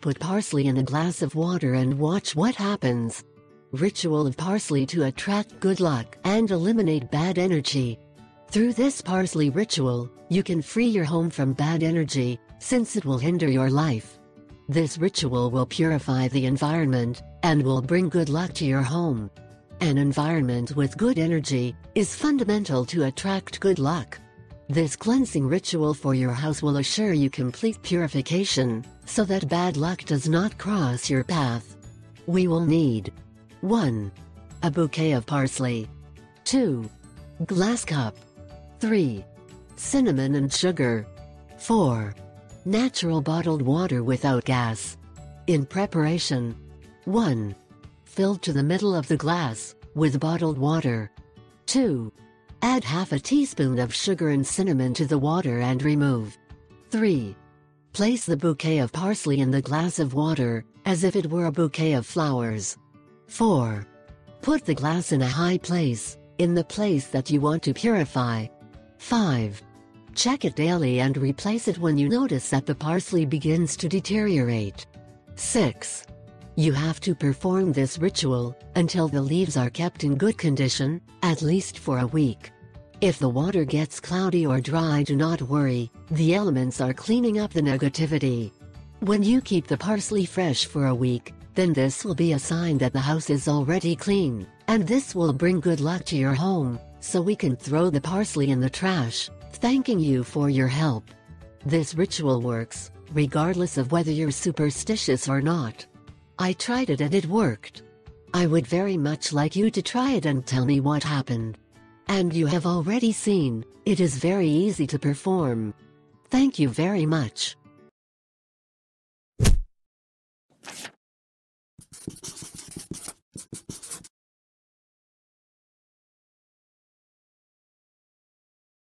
put parsley in a glass of water and watch what happens. Ritual of parsley to attract good luck and eliminate bad energy. Through this parsley ritual, you can free your home from bad energy, since it will hinder your life. This ritual will purify the environment and will bring good luck to your home. An environment with good energy is fundamental to attract good luck. This cleansing ritual for your house will assure you complete purification, so that bad luck does not cross your path. We will need 1. A bouquet of parsley. 2. Glass cup. 3. Cinnamon and sugar. 4. Natural bottled water without gas. In preparation. 1. Filled to the middle of the glass with bottled water. 2. Add half a teaspoon of sugar and cinnamon to the water and remove. 3. Place the bouquet of parsley in the glass of water, as if it were a bouquet of flowers. 4. Put the glass in a high place, in the place that you want to purify. 5. Check it daily and replace it when you notice that the parsley begins to deteriorate. 6. You have to perform this ritual until the leaves are kept in good condition, at least for a week. If the water gets cloudy or dry, do not worry, the elements are cleaning up the negativity. When you keep the parsley fresh for a week, then this will be a sign that the house is already clean, and this will bring good luck to your home, so we can throw the parsley in the trash, thanking you for your help. This ritual works, regardless of whether you're superstitious or not. I tried it and it worked. I would very much like you to try it and tell me what happened. And you have already seen, it is very easy to perform. Thank you very much.